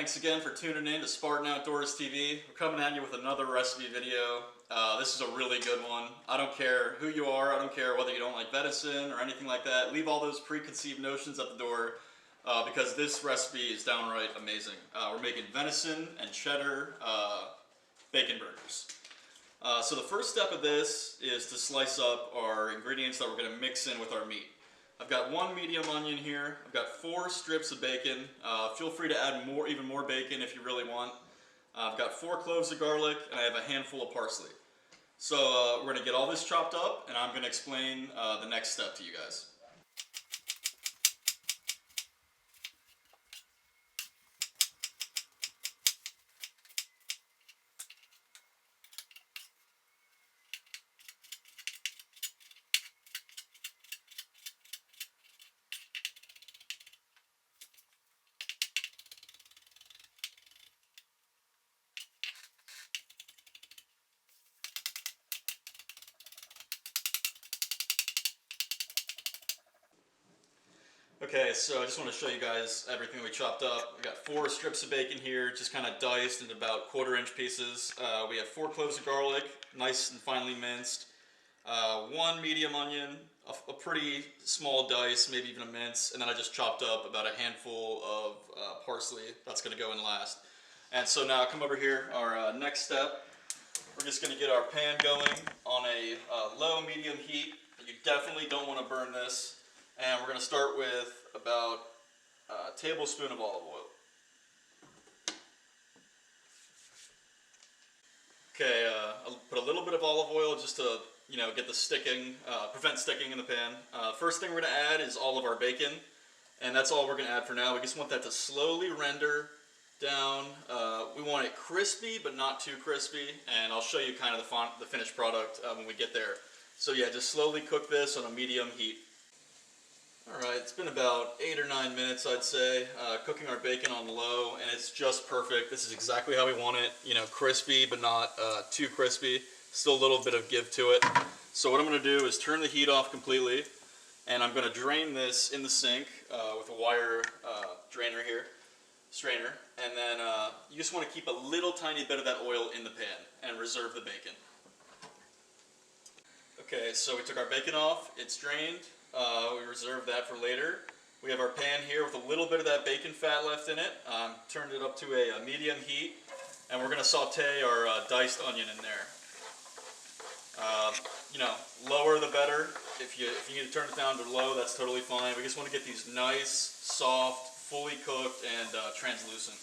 thanks again for tuning in to Spartan Outdoors TV. We're coming at you with another recipe video. This is a really good one. I don't care who you are, I don't care whether you don't like venison or anything like that. Leave all those preconceived notions at the door because this recipe is downright amazing. We're making venison and cheddar bacon burgers. So the first step of this is to slice up our ingredients that we're going to mix in with our meat. I've got one medium onion here. I've got 4 strips of bacon. Feel free to add even more bacon if you really want. I've got 4 cloves of garlic, and I have a handful of parsley. So we're going to get all this chopped up, and I'm going to explain the next step to you guys. Okay, so I just want to show you guys everything we chopped up. We've got 4 strips of bacon here, just kind of diced into about 1/4-inch pieces. We have 4 cloves of garlic, nice and finely minced. 1 medium onion, a pretty small dice, maybe even a mince, and then I just chopped up about a handful of parsley. That's going to go in last. And so now come over here, our next step. We're just going to get our pan going on a low-medium heat. You definitely don't want to burn this. And we're going to start with about a tablespoon of olive oil. Okay, I'll put a little bit of olive oil just to, get the sticking, prevent sticking in the pan. First thing we're going to add is all of our bacon, and that's all we're going to add for now. We just want that to slowly render down. We want it crispy, but not too crispy, and I'll show you kind of the finished product when we get there. So yeah, just slowly cook this on a medium heat. Alright, it's been about 8 or 9 minutes, I'd say, cooking our bacon on low, and it's just perfect. This is exactly how we want it, crispy but not too crispy. Still a little bit of give to it. So what I'm going to do is turn the heat off completely, and I'm going to drain this in the sink with a wire strainer, and then you just want to keep a little tiny bit of that oil in the pan and reserve the bacon. Okay, so we took our bacon off, it's drained. We reserve that for later. We have our pan here with a little bit of that bacon fat left in it. Turned it up to a medium heat, and we're going to saute our diced onion in there. Lower the better. If you need to turn it down to low, that's totally fine. We just want to get these nice, soft, fully cooked, and translucent.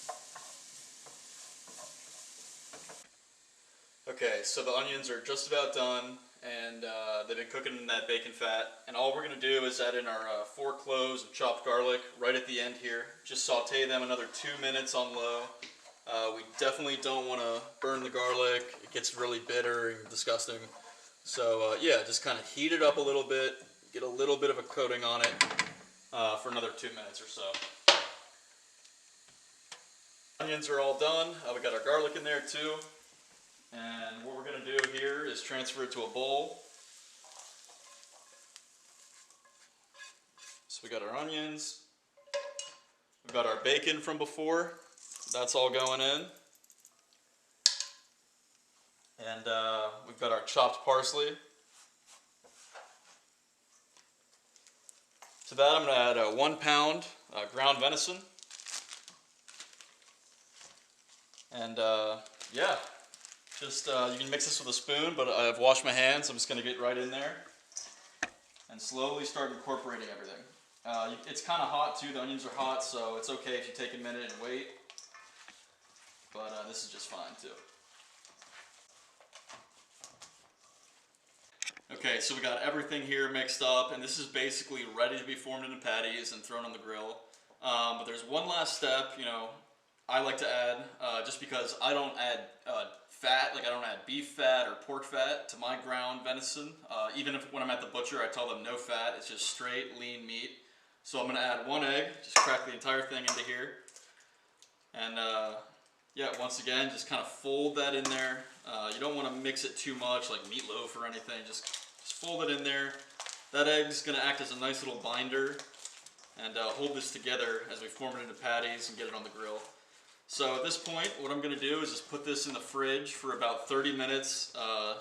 Okay, so the onions are just about done, and they've been cooking in that bacon fat. And all we're going to do is add in our 4 cloves of chopped garlic right at the end here. Just saute them another 2 minutes on low. We definitely don't want to burn the garlic. It gets really bitter and disgusting. So yeah, just kind of heat it up a little bit, get a little bit of a coating on it for another 2 minutes or so. Onions are all done. We got our garlic in there too. And what we're going to do here is transfer it to a bowl. So we got our onions, we've got our bacon from before, that's all going in. And we've got our chopped parsley. To that I'm going to add 1 pound ground venison. And yeah. Just, you can mix this with a spoon, but I've washed my hands, so I'm just going to get right in there and slowly start incorporating everything. It's kind of hot too, the onions are hot, so it's okay if you take a minute and wait, but this is just fine too. Okay, so we got everything here mixed up, and this is basically ready to be formed into patties and thrown on the grill. But there's one last step, I like to add, just because I don't add fat, like I don't add beef fat or pork fat to my ground venison. Even when I'm at the butcher, I tell them no fat, it's just straight lean meat. So I'm going to add 1 egg, just crack the entire thing into here. And yeah, once again, just kind of fold that in there. You don't want to mix it too much like meatloaf or anything, just fold it in there. That egg's going to act as a nice little binder and hold this together as we form it into patties and get it on the grill. So at this point, what I'm going to do is just put this in the fridge for about 30 minutes,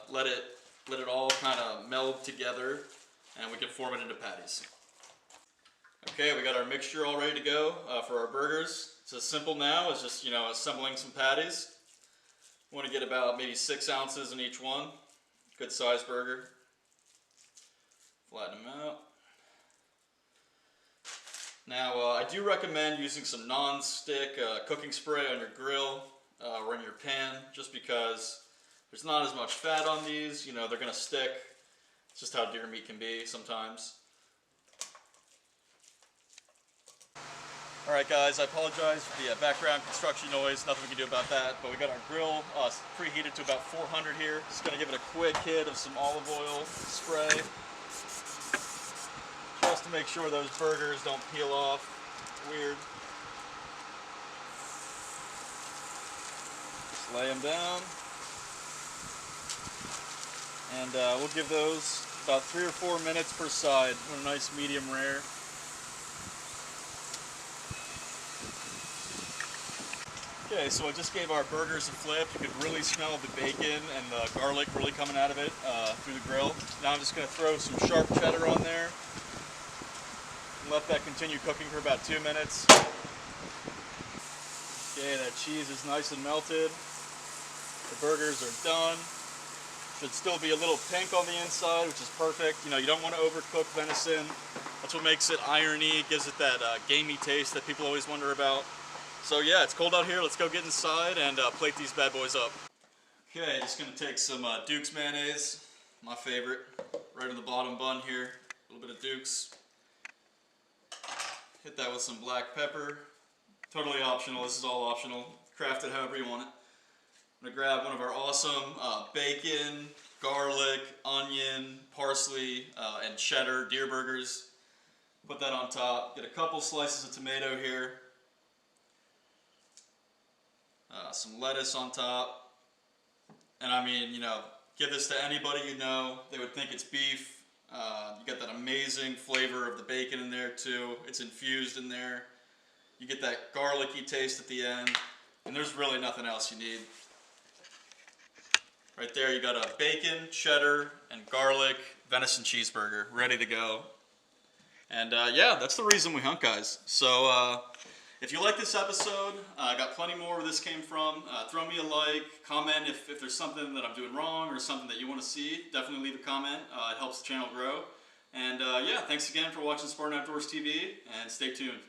let it all kind of meld together, and we can form it into patties. Okay, we got our mixture all ready to go for our burgers. It's as simple now as just, assembling some patties. We want to get about maybe 6 ounces in each one. Good sized burger. Flatten them out. Now, I do recommend using some non-stick cooking spray on your grill or in your pan, just because there's not as much fat on these. They're going to stick. It's just how deer meat can be sometimes. Alright guys, I apologize for the background construction noise, nothing we can do about that, but we got our grill preheated to about 400 here. Just going to give it a quick hit of some olive oil spray, just to make sure those burgers don't peel off weird. Just lay them down, and we'll give those about 3 or 4 minutes per side with a nice medium rare. Okay, so I just gave our burgers a flip. You could really smell the bacon and the garlic really coming out of it through the grill. Now I'm just going to throw some sharp cheddar on there and let that continue cooking for about 2 minutes. Okay, that cheese is nice and melted. The burgers are done. Should still be a little pink on the inside, which is perfect. You don't want to overcook venison. That's what makes it irony, gives it that gamey taste that people always wonder about. So yeah, it's cold out here. Let's go get inside and plate these bad boys up. Okay, just gonna take some Duke's mayonnaise, my favorite, right in the bottom bun here. A little bit of Duke's. Hit that with some black pepper. Totally optional. This is all optional. Craft it however you want it. I'm gonna grab one of our awesome bacon, garlic, onion, parsley, and cheddar deer burgers. Put that on top. Get a couple slices of tomato here. Some lettuce on top, and I mean, give this to anybody they would think it's beef. You get that amazing flavor of the bacon in there too. It's infused in there. You get that garlicky taste at the end, and there's really nothing else you need. Right there, you got a bacon, cheddar, and garlic venison cheeseburger ready to go. And yeah, that's the reason we hunt, guys. So if you like this episode, I got plenty more where this came from. Throw me a like, comment if there's something that I'm doing wrong or something that you want to see. Definitely leave a comment. It helps the channel grow. And yeah, thanks again for watching Spartan Outdoors TV, and stay tuned.